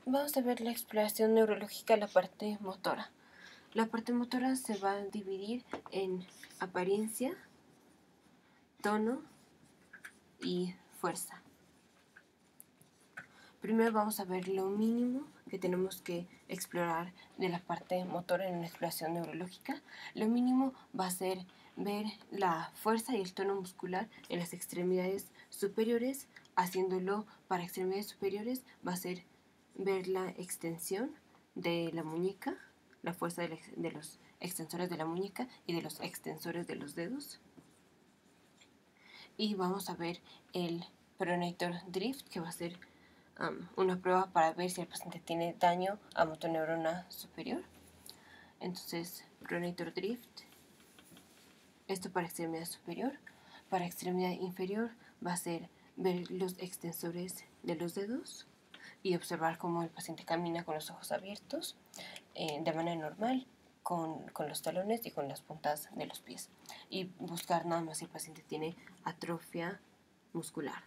vamos a ver la exploración neurológica, la parte motora. La parte motora se va a dividir en apariencia, tono y fuerza. Primero vamos a ver lo mínimo que tenemos que explorar de la parte motora en una exploración neurológica. Lo mínimo va a ser ver la fuerza y el tono muscular en las extremidades superiores. Haciéndolo para extremidades superiores va a ser ver la extensión de la muñeca, la fuerza de los extensores de la muñeca y de los extensores de los dedos. Y vamos a ver el pronator drift, que va a ser una prueba para ver si el paciente tiene daño a motoneurona superior. Entonces, pronator drift, esto para extremidad superior. Para extremidad inferior va a ser ver los extensores de los dedos y observar cómo el paciente camina con los ojos abiertos de manera normal, con los talones y con las puntas de los pies. Y buscar nada más si el paciente tiene atrofia muscular.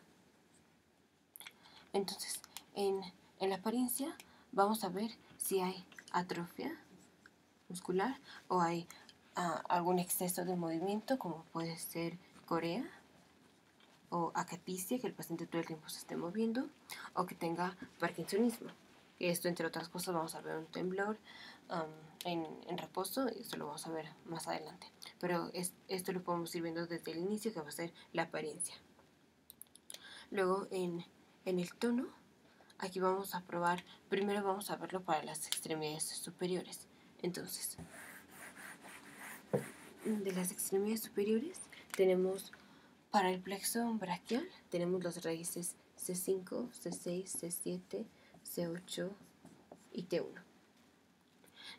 Entonces, en la apariencia vamos a ver si hay atrofia muscular o hay algún exceso de movimiento, como puede ser corea o acaticia, que el paciente todo el tiempo se esté moviendo, o que tenga parkinsonismo. Esto, entre otras cosas, vamos a ver un temblor en reposo, y esto lo vamos a ver más adelante. Pero esto lo podemos ir viendo desde el inicio, que va a ser la apariencia. Luego, en el tono, aquí vamos a probar, primero vamos a verlo para las extremidades superiores. Entonces, de las extremidades superiores tenemos para el plexo braquial, tenemos las raíces C5, C6, C7, C8 y T1.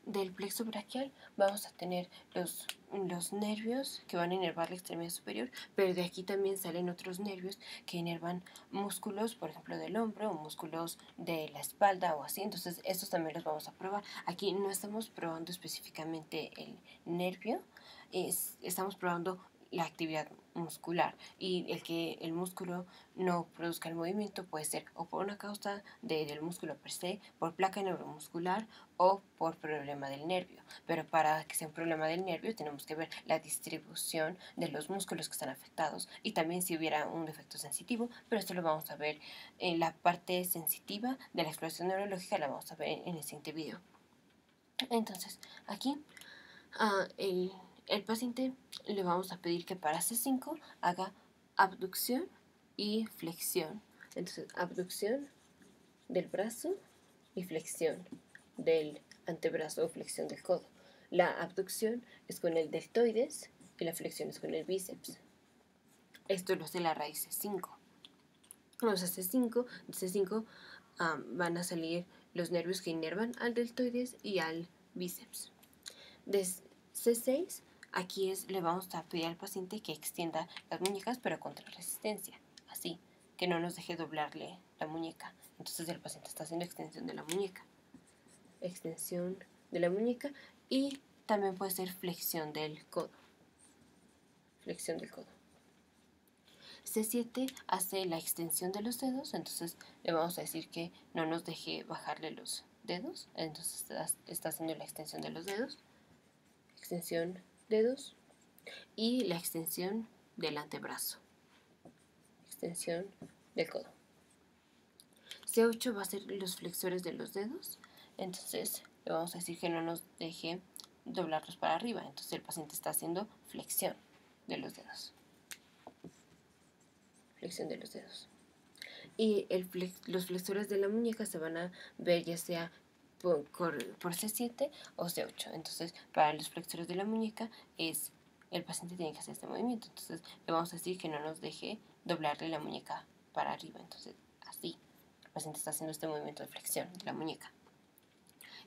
Del plexo braquial vamos a tener los nervios que van a inervar la extremidad superior, pero de aquí también salen otros nervios que inervan músculos, por ejemplo del hombro o músculos de la espalda o así. Entonces estos también los vamos a probar. Aquí no estamos probando específicamente el nervio, estamos probando la actividad muscular, y el que el músculo no produzca el movimiento puede ser o por una causa del músculo per se, por placa neuromuscular o por problema del nervio. Pero para que sea un problema del nervio tenemos que ver la distribución de los músculos que están afectados y también si hubiera un defecto sensitivo, pero esto lo vamos a ver en la parte sensitiva de la exploración neurológica, la vamos a ver en el siguiente video. Entonces aquí el paciente le vamos a pedir que para C5 haga abducción y flexión. Entonces, abducción del brazo y flexión del antebrazo o flexión del codo. La abducción es con el deltoides y la flexión es con el bíceps. Esto lo hace la raíz C5. Vamos a C5. De C5 van a salir los nervios que inervan al deltoides y al bíceps. De C6, aquí le vamos a pedir al paciente que extienda las muñecas, pero contra resistencia, así, que no nos deje doblarle la muñeca. Entonces el paciente está haciendo extensión de la muñeca. Extensión de la muñeca, y también puede ser flexión del codo. Flexión del codo. C7 hace la extensión de los dedos, entonces le vamos a decir que no nos deje bajarle los dedos, entonces está haciendo la extensión de los dedos. Extensión dedos y la extensión del antebrazo, extensión del codo. C8 va a ser los flexores de los dedos, entonces le vamos a decir que no nos deje doblarlos para arriba, entonces el paciente está haciendo flexión de los dedos. Flexión de los dedos. Y los flexores de la muñeca se van a ver ya sea por C7 o C8. Entonces, para los flexores de la muñeca el paciente tiene que hacer este movimiento. Entonces, le vamos a decir que no nos deje doblarle la muñeca para arriba. Entonces, así. El paciente está haciendo este movimiento de flexión de la muñeca.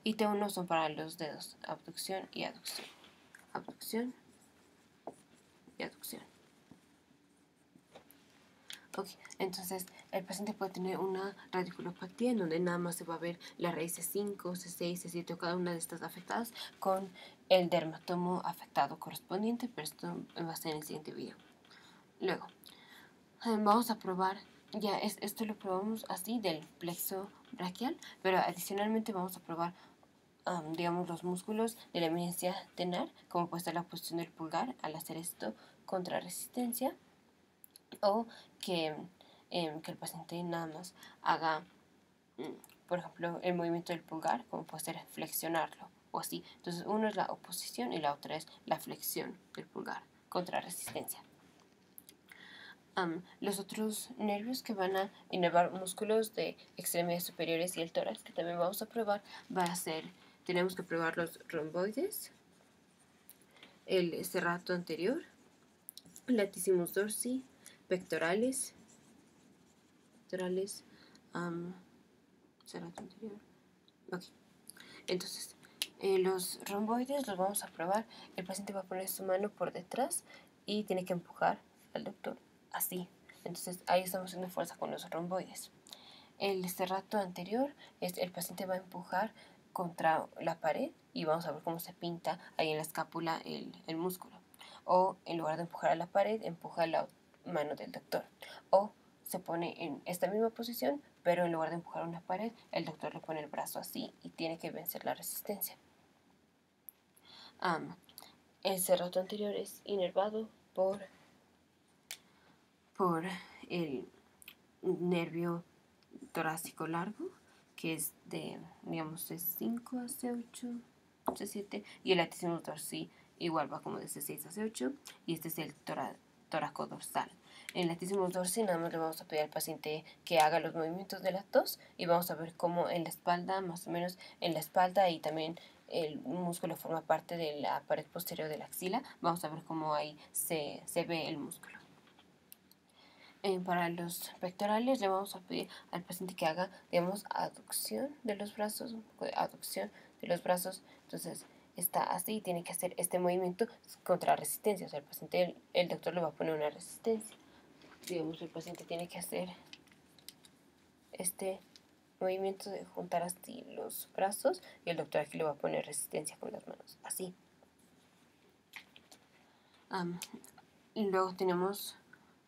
Y T1 son para los dedos, abducción y aducción. Abducción y aducción. Ok, entonces el paciente puede tener una radiculopatía en donde nada más se va a ver la raíz C5, C6, C7 o cada una de estas afectadas con el dermatomo afectado correspondiente, pero esto va a ser en el siguiente video. Luego, vamos a probar, esto lo probamos así del plexo braquial, pero adicionalmente vamos a probar digamos, los músculos de la eminencia tenar, como puede ser la posición del pulgar al hacer esto contra resistencia, o que el paciente nada más haga, por ejemplo, el movimiento del pulgar, como puede ser flexionarlo o así. Entonces, uno es la oposición y la otra es la flexión del pulgar contra resistencia. Los otros nervios que van a inervar músculos de extremidades superiores y el tórax, que también vamos a probar, va a ser, tenemos que probar los romboides, el serrato anterior, latissimus dorsi, pectorales, serrato anterior. Ok, entonces los romboides los vamos a probar. El paciente va a poner su mano por detrás y tiene que empujar al doctor así. Entonces ahí estamos haciendo fuerza con los romboides. El serrato anterior es el paciente va a empujar contra la pared y vamos a ver cómo se pinta ahí en la escápula el músculo. O en lugar de empujar a la pared, empuja la mano del doctor. O se pone en esta misma posición, pero en lugar de empujar una pared, el doctor le pone el brazo así y tiene que vencer la resistencia. El serrato anterior es inervado por el nervio torácico largo, que es de, digamos, C5 a C8, C7, y el latissimus dorsi igual va como de C6 a C8, y este es el toraco dorsal. En el latissimus dorsi nada más le vamos a pedir al paciente que haga los movimientos de las dos y vamos a ver cómo en la espalda, más o menos en la espalda y también el músculo forma parte de la pared posterior de la axila, vamos a ver cómo ahí se ve el músculo. Para los pectorales le vamos a pedir al paciente que haga, digamos, aducción de los brazos, entonces está así y tiene que hacer este movimiento contra resistencia, o sea, el paciente, el doctor le va a poner una resistencia, digamos, el paciente tiene que hacer este movimiento de juntar así los brazos y el doctor aquí le va a poner resistencia con las manos, así. Y luego tenemos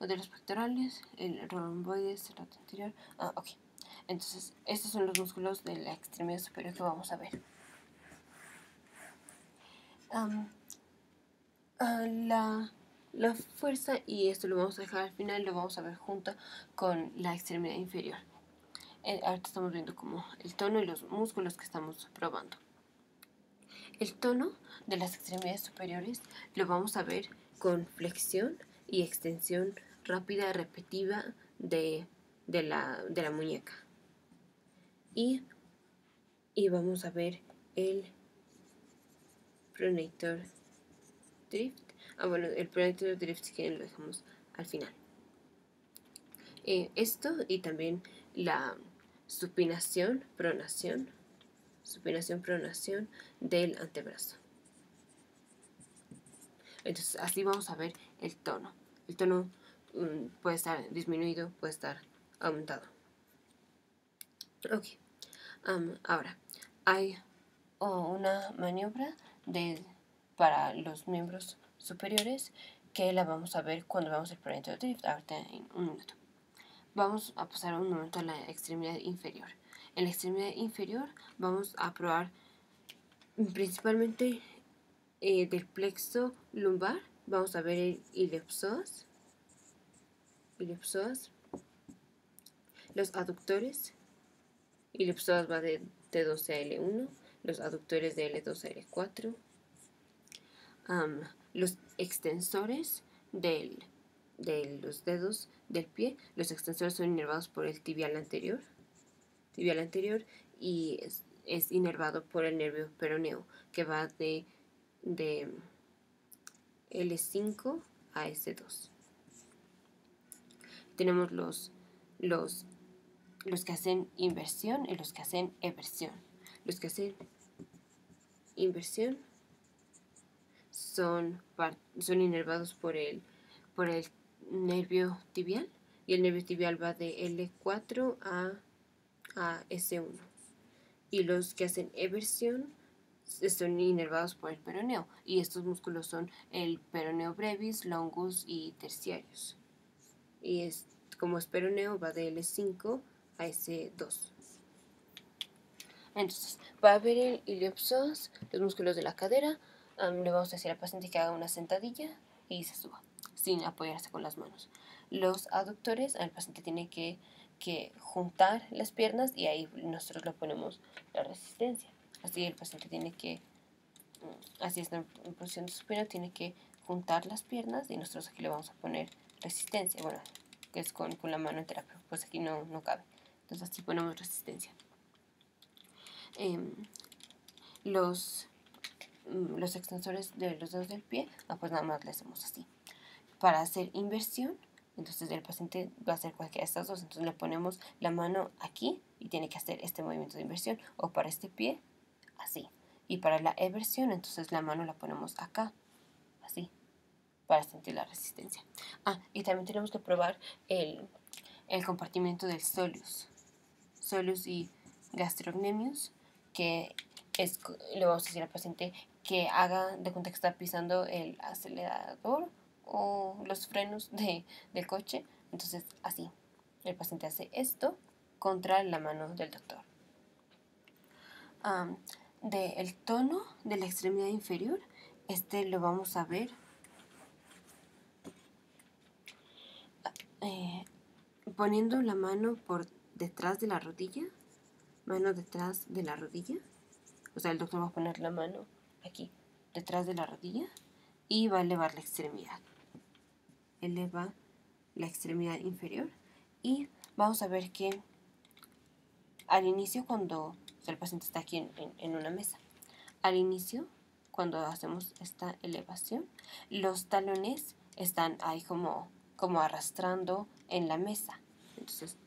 de los pectorales, el romboides, el lado anterior. Ok. Entonces, estos son los músculos de la extremidad superior que vamos a ver. La fuerza, y esto lo vamos a dejar al final, lo vamos a ver junto con la extremidad inferior. Ahorita estamos viendo como el tono y los músculos que estamos probando. El tono de las extremidades superiores lo vamos a ver con flexión y extensión rápida, repetitiva de la muñeca. Y vamos a ver el pronator drift. Bueno, el pronator drift si quieren lo dejamos al final. Esto y también la supinación, pronación del antebrazo. Entonces así vamos a ver el tono. El tono puede estar disminuido, puede estar aumentado. Ok. Ahora, hay una maniobra para los miembros superiores que la vamos a ver cuando veamos el pronator drift, ahorita en un minuto. Vamos a pasar un momento a la extremidad inferior. En la extremidad inferior vamos a probar principalmente del plexo lumbar. Vamos a ver el iliopsoas, los aductores. Iliopsoas va de T12 a L1, los aductores de L2 a L4. Los extensores de los dedos del pie, los extensores son inervados por el tibial anterior y es inervado por el nervio peroneo que va de L5 a S2. Tenemos los que hacen inversión y los que hacen eversión. Los que hacen inversión son inervados por el nervio tibial y el nervio tibial va de L4 a S1. Y los que hacen eversión son inervados por el peroneo y estos músculos son el peroneo brevis, longus y terciarios. Y como es peroneo va de L5 a S2. Entonces, para ver el iliopsoas, los músculos de la cadera, le vamos a decir al paciente que haga una sentadilla y se suba, sin apoyarse con las manos. Los aductores, el paciente tiene que juntar las piernas y ahí nosotros le ponemos la resistencia. Así el paciente tiene que, así está en posición superior, tiene que juntar las piernas y nosotros aquí le vamos a poner resistencia. Bueno, que es con la mano entera, pero pues aquí no cabe. Entonces así ponemos resistencia. Los extensores de los dedos del pie, pues nada más le hacemos así. Para hacer inversión, entonces el paciente va a hacer cualquiera de estas dos, entonces le ponemos la mano aquí y tiene que hacer este movimiento de inversión, o para este pie, así. Y para la eversión, entonces la mano la ponemos acá, así, para sentir la resistencia. Y también tenemos que probar el compartimiento del soleus y gastrocnemius, que le vamos a decir al paciente que haga de cuenta que está pisando el acelerador o los frenos del coche. Entonces así, el paciente hace esto contra la mano del doctor. Del tono de la extremidad inferior, lo vamos a ver poniendo la mano por detrás de la rodilla, o sea, el doctor va a poner la mano aquí, detrás de la rodilla, y va a elevar la extremidad. Eleva la extremidad inferior y vamos a ver que al inicio, cuando el paciente está aquí en una mesa, al inicio, cuando hacemos esta elevación, los talones están ahí como arrastrando en la mesa. Entonces,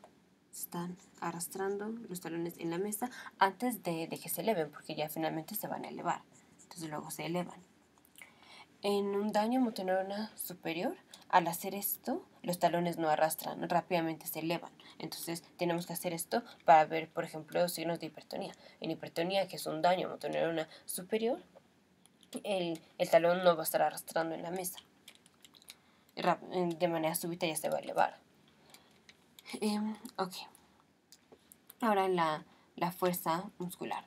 están arrastrando los talones en la mesa antes de que se eleven, porque ya finalmente se van a elevar. Entonces luego se elevan. En un daño motoneurona superior, al hacer esto, los talones no arrastran, rápidamente se elevan. Entonces tenemos que hacer esto para ver, por ejemplo, signos de hipertonía. En hipertonía, que es un daño motoneurona superior, el talón no va a estar arrastrando en la mesa. De manera súbita ya se va a elevar. Ok. Ahora la fuerza muscular.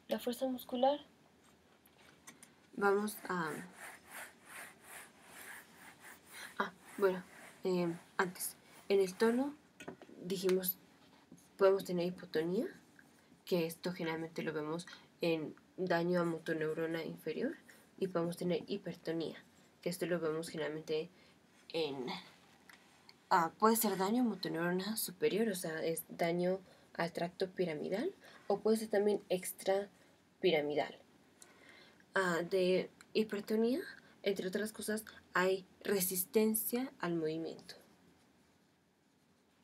La fuerza muscular, vamos a... bueno, antes, en el tono dijimos, podemos tener hipotonía, que esto generalmente lo vemos en daño a motoneurona inferior, y podemos tener hipertonía, que esto lo vemos generalmente en... puede ser daño a motoneurona superior, o sea, es daño al tracto piramidal, o puede ser también extrapiramidal. De hipertonía, entre otras cosas, hay resistencia al movimiento.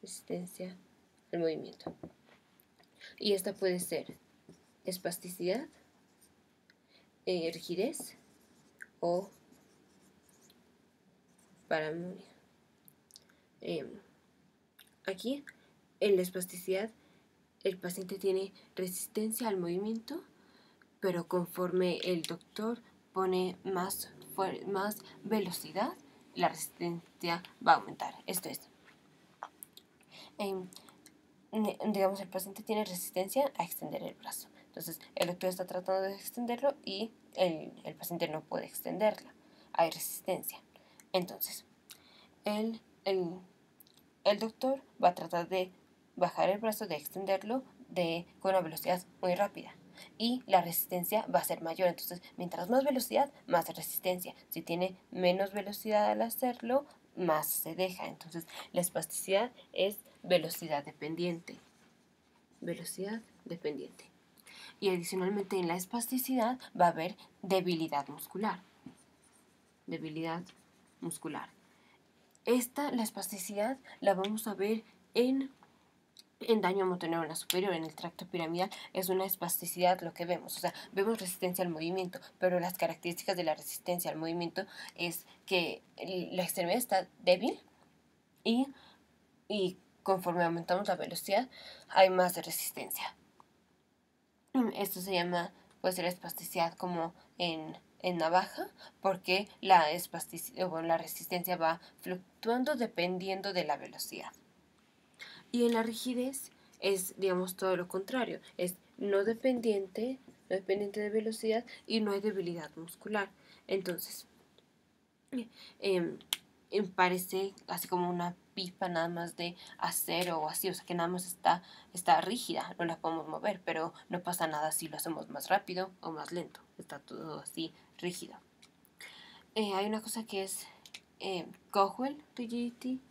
Resistencia al movimiento. Y esta puede ser espasticidad, rigidez o paramuria. Aquí, en la espasticidad, el paciente tiene resistencia al movimiento, pero conforme el doctor pone más velocidad, la resistencia va a aumentar. Esto es, digamos, el paciente tiene resistencia a extender el brazo. Entonces, el doctor está tratando de extenderlo y el paciente no puede extenderla. Hay resistencia. Entonces, el doctor va a tratar de bajar el brazo, de extenderlo con una velocidad muy rápida. Y la resistencia va a ser mayor. Entonces, mientras más velocidad, más resistencia. Si tiene menos velocidad al hacerlo, más se deja. Entonces, la espasticidad es velocidad dependiente. Velocidad dependiente. Y adicionalmente en la espasticidad va a haber debilidad muscular. Debilidad muscular. La espasticidad la vamos a ver en daño a motoneurona superior, en el tracto piramidal. Es una espasticidad lo que vemos, o sea, vemos resistencia al movimiento, pero las características de la resistencia al movimiento es que la extremidad está débil y conforme aumentamos la velocidad hay más de resistencia. Esto se llama, puede ser espasticidad como en navaja, porque la resistencia va fluctuando dependiendo de la velocidad. Y en la rigidez es, digamos, todo lo contrario. Es no dependiente de velocidad y no hay debilidad muscular. Entonces, em, parece así como una pipa nada más de acero o así, o sea que nada más está rígida, no la podemos mover, pero no pasa nada si lo hacemos más rápido o más lento, está todo así rígido. Hay una cosa que es Cowell Rigidity.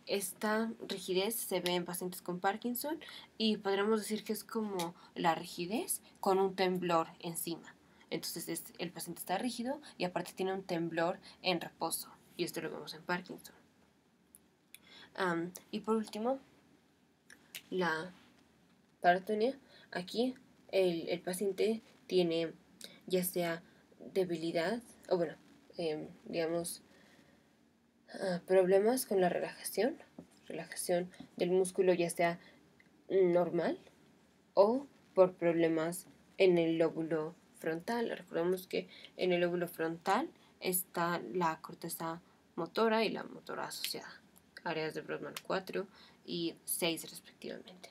Esta rigidez se ve en pacientes con Parkinson y podríamos decir que es como la rigidez con un temblor encima. Entonces el paciente está rígido y aparte tiene un temblor en reposo. Y esto lo vemos en Parkinson. Y por último, la paratonia. Aquí el paciente tiene ya sea debilidad o bueno, digamos, problemas con la relajación del músculo ya sea normal o por problemas en el lóbulo frontal. Recordemos que en el lóbulo frontal está la corteza motora y la motora asociada, áreas de Brodmann 4 y 6 respectivamente.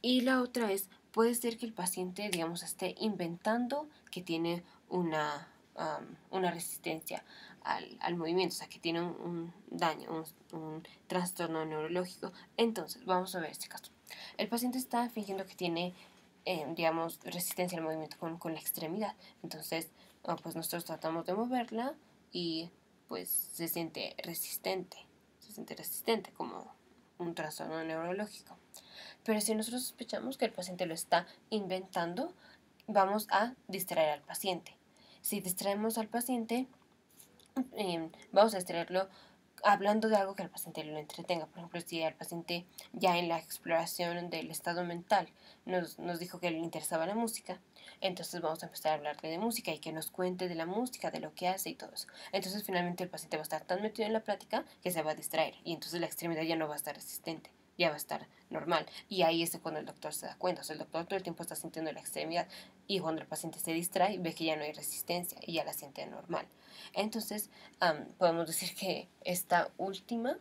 Y la otra es, puede ser que el paciente, digamos, esté inventando que tiene una resistencia al movimiento, o sea, que tiene un daño, un trastorno neurológico. Entonces, vamos a ver este caso. El paciente está fingiendo que tiene, digamos, resistencia al movimiento con la extremidad. Entonces, pues nosotros tratamos de moverla y pues se siente resistente como un trastorno neurológico. Pero si nosotros sospechamos que el paciente lo está inventando, vamos a distraer al paciente. Si distraemos al paciente, vamos a distraerlo hablando de algo que al paciente lo entretenga. Por ejemplo, si al paciente ya en la exploración del estado mental nos dijo que le interesaba la música, entonces vamos a empezar a hablarle de música y que nos cuente de la música, de lo que hace y todo eso. Entonces finalmente el paciente va a estar tan metido en la plática que se va a distraer y entonces la extremidad ya no va a estar resistente, ya va a estar normal. Y ahí es cuando el doctor se da cuenta. O sea, el doctor todo el tiempo está sintiendo la extremidad y cuando el paciente se distrae ve que ya no hay resistencia y ya la siente normal. Entonces, podemos decir que esta última,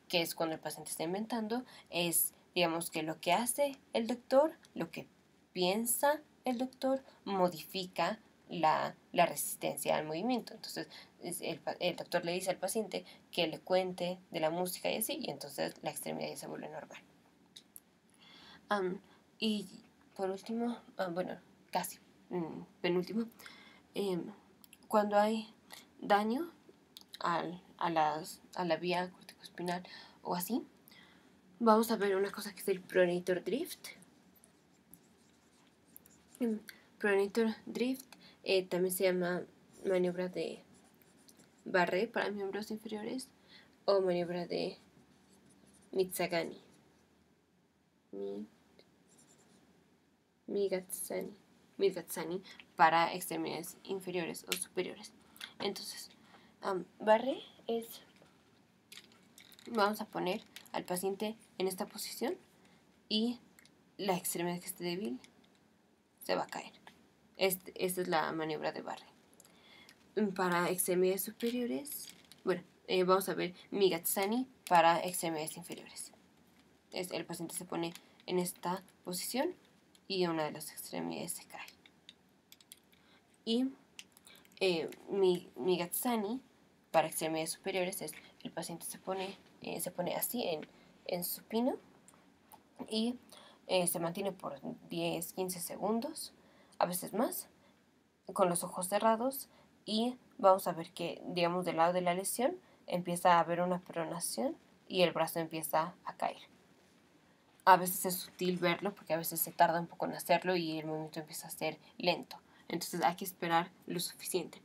que es cuando el paciente está inventando, es, digamos, que lo que hace el doctor, lo que piensa el doctor, modifica la resistencia al movimiento. Entonces, el doctor le dice al paciente que le cuente de la música y así, y entonces la extremidad ya se vuelve normal. Y por último, bueno, casi penúltimo, cuando hay daño a la vía corticoespinal o así, vamos a ver una cosa que es el pronator drift. Pronator drift también se llama maniobra de Barré para miembros inferiores o maniobra de Mitsagani. Migatsani para extremidades inferiores o superiores. Entonces, Barré es, vamos a poner al paciente en esta posición y la extremidad que esté débil se va a caer. Esta es la maniobra de Barré. Para extremidades superiores, bueno, vamos a ver Migatsani para extremidades inferiores. El paciente se pone en esta posición y una de las extremidades se cae. Y Migatsani para extremidades superiores es el paciente se pone así en supino y se mantiene por 10-15 segundos, a veces más, con los ojos cerrados, y vamos a ver que, digamos, del lado de la lesión empieza a haber una pronación y el brazo empieza a caer. A veces es sutil verlo porque a veces se tarda un poco en hacerlo y el movimiento empieza a ser lento. Entonces hay que esperar lo suficiente.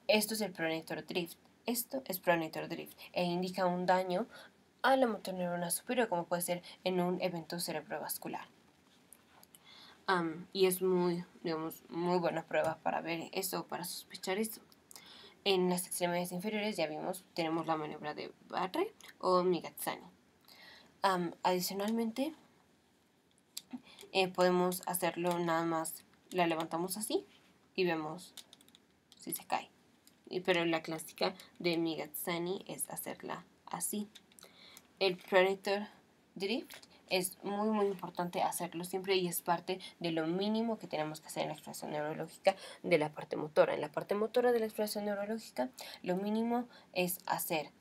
Esto es el pronator drift. Esto es pronator drift e indica un daño a la motoneurona superior, como puede ser en un evento cerebrovascular. Y es muy buena prueba para ver eso, para sospechar eso. En las extremidades inferiores ya vimos, tenemos la maniobra de Barré o Migatsani. Adicionalmente, podemos hacerlo nada más, la levantamos así y vemos si se cae. Pero la clásica de Migatsani es hacerla así. el pronator drift es muy importante hacerlo siempre y es parte de lo mínimo que tenemos que hacer en la exploración neurológica de la parte motora. En la parte motora de la exploración neurológica, lo mínimo es hacer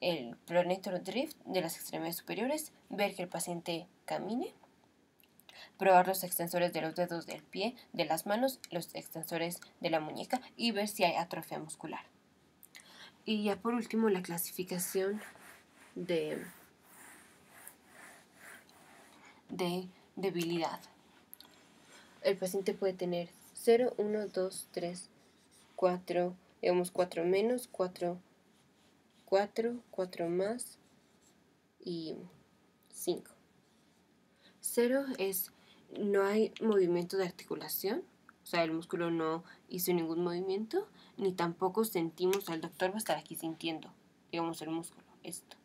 el pronator drift de las extremidades superiores, ver que el paciente camine, probar los extensores de los dedos del pie, de las manos, los extensores de la muñeca y ver si hay atrofia muscular. Y ya por último, la clasificación de debilidad. El paciente puede tener 0, 1, 2, 3, 4, digamos 4 menos, 4, 4 más y 5. 0 es no hay movimiento de articulación, o sea, el músculo no hizo ningún movimiento, ni tampoco sentimos, el doctor va a estar aquí sintiendo, digamos, el músculo, esto.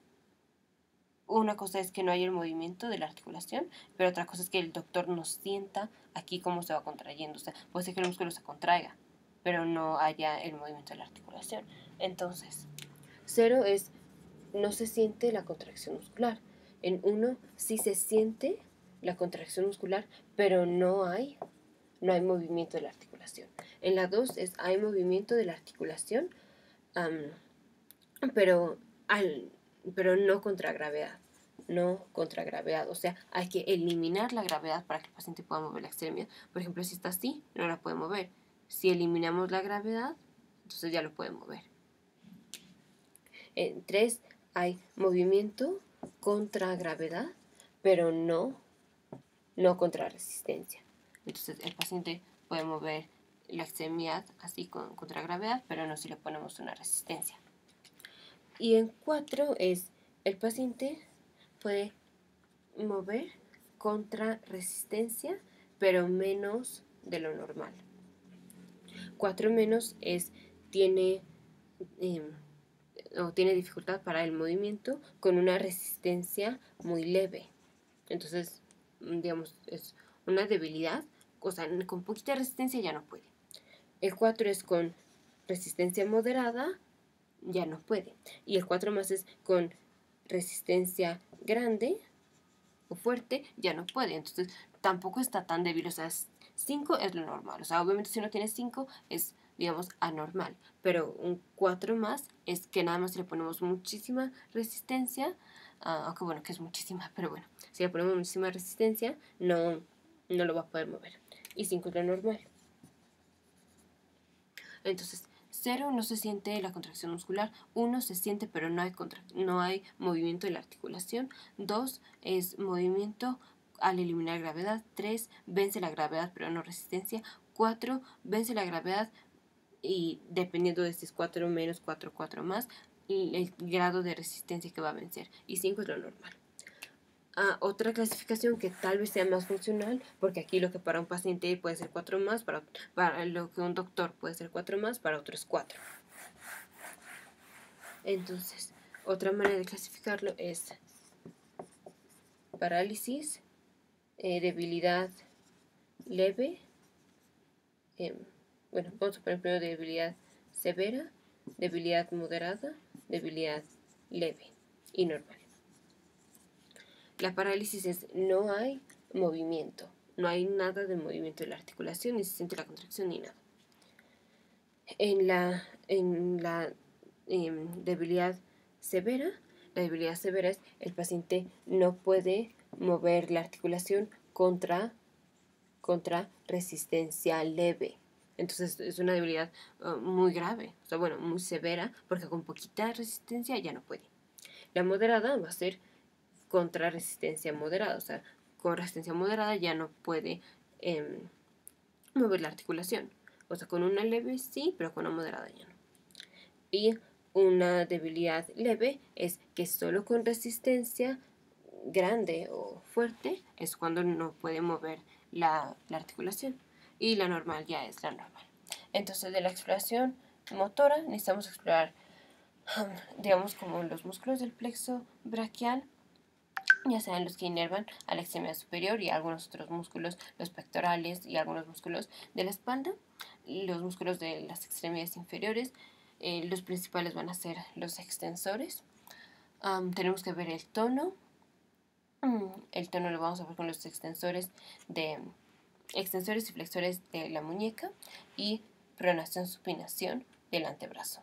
Una cosa es que no haya el movimiento de la articulación, pero otra cosa es que el doctor nos sienta aquí cómo se va contrayendo. O sea, puede ser que el músculo se contraiga, pero no haya el movimiento de la articulación. Entonces, 0 es no se siente la contracción muscular. En 1 sí se siente la contracción muscular, pero no hay movimiento de la articulación. En la 2 es hay movimiento de la articulación, pero no contra gravedad. No contra gravedad. O sea, hay que eliminar la gravedad para que el paciente pueda mover la extremidad. Por ejemplo, si está así, no la puede mover. Si eliminamos la gravedad, entonces ya lo puede mover. En 3 hay movimiento contra gravedad, pero no contra resistencia. Entonces el paciente puede mover la extremidad así contra gravedad, pero no si le ponemos una resistencia. Y en 4 es el paciente puede mover contra resistencia, pero menos de lo normal. 4 menos es tiene dificultad para el movimiento con una resistencia muy leve. Entonces, digamos, es una debilidad, o sea, con poquita resistencia ya no puede. El 4 es con resistencia moderada, ya no puede. Y el 4 más es con resistencia grande o fuerte, ya no puede. Entonces, tampoco está tan débil. O sea, 5 es lo normal. O sea, obviamente si uno tiene 5 es, digamos, anormal. Pero un 4 más es que nada más le ponemos muchísima resistencia. Aunque bueno, que es muchísima, pero bueno, si le ponemos muchísima resistencia, no lo va a poder mover. Y 5 es lo normal. Entonces, 0 no se siente la contracción muscular, 1 se siente pero no hay movimiento de la articulación, 2 es movimiento al eliminar gravedad, 3 vence la gravedad pero no resistencia, 4 vence la gravedad y dependiendo de si es 4 menos 4, 4 más, el grado de resistencia que va a vencer, y 5 es lo normal. Otra clasificación que tal vez sea más funcional, porque aquí lo que para un paciente puede ser 4 más, para lo que un doctor puede ser 4 más, para otro es 4. Entonces, otra manera de clasificarlo es parálisis, debilidad leve, bueno, vamos a poner primero debilidad severa, debilidad moderada, debilidad leve y normal. La parálisis es no hay movimiento, no hay nada de movimiento de la articulación, ni se siente la contracción ni nada. En la debilidad severa, la debilidad severa es el paciente no puede mover la articulación contra resistencia leve. Entonces es una debilidad muy grave, o sea, bueno, muy severa, porque con poquita resistencia ya no puede. La moderada va a ser contra resistencia moderada, o sea, con resistencia moderada ya no puede mover la articulación. O sea, con una leve sí, pero con una moderada ya no. Y una debilidad leve es que solo con resistencia grande o fuerte es cuando no puede mover la articulación. Y la normal ya es la normal. Entonces, de la exploración motora necesitamos explorar, digamos, como los músculos del plexo braquial, ya sean los que inervan a la extremidad superior y algunos otros músculos, los pectorales y algunos músculos de la espalda, los músculos de las extremidades inferiores. Los principales van a ser los extensores, Tenemos que ver el tono. El tono lo vamos a ver con los extensores y flexores de la muñeca y pronación, supinación del antebrazo.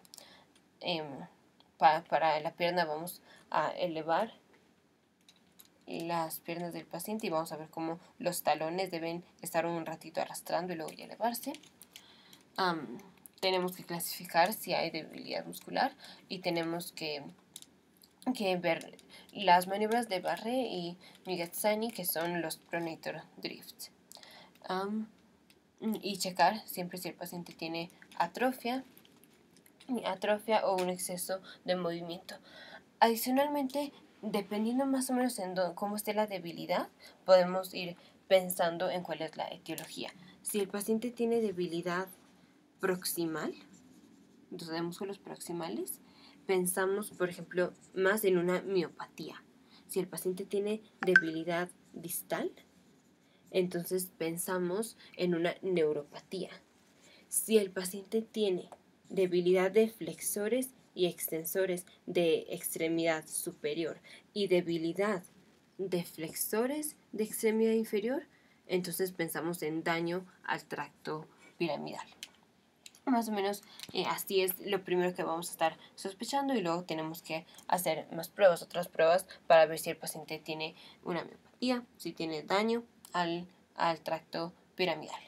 Para la pierna vamos a elevar las piernas del paciente y vamos a ver cómo los talones deben estar un ratito arrastrando y luego ya elevarse. Tenemos que clasificar si hay debilidad muscular y tenemos que ver las maniobras de Barré y Migazzani, que son los pronator drift. Y checar siempre si el paciente tiene atrofia o un exceso de movimiento. Adicionalmente, dependiendo más o menos en cómo esté la debilidad, podemos ir pensando en cuál es la etiología. Si el paciente tiene debilidad proximal, entonces de músculos proximales, pensamos, por ejemplo, más en una miopatía. Si el paciente tiene debilidad distal, entonces pensamos en una neuropatía. Si el paciente tiene debilidad de flexores y extensores de extremidad superior y debilidad de flexores de extremidad inferior, entonces pensamos en daño al tracto piramidal. Más o menos así es lo primero que vamos a estar sospechando y luego tenemos que hacer otras pruebas para ver si el paciente tiene una miopatía, si tiene daño al tracto piramidal.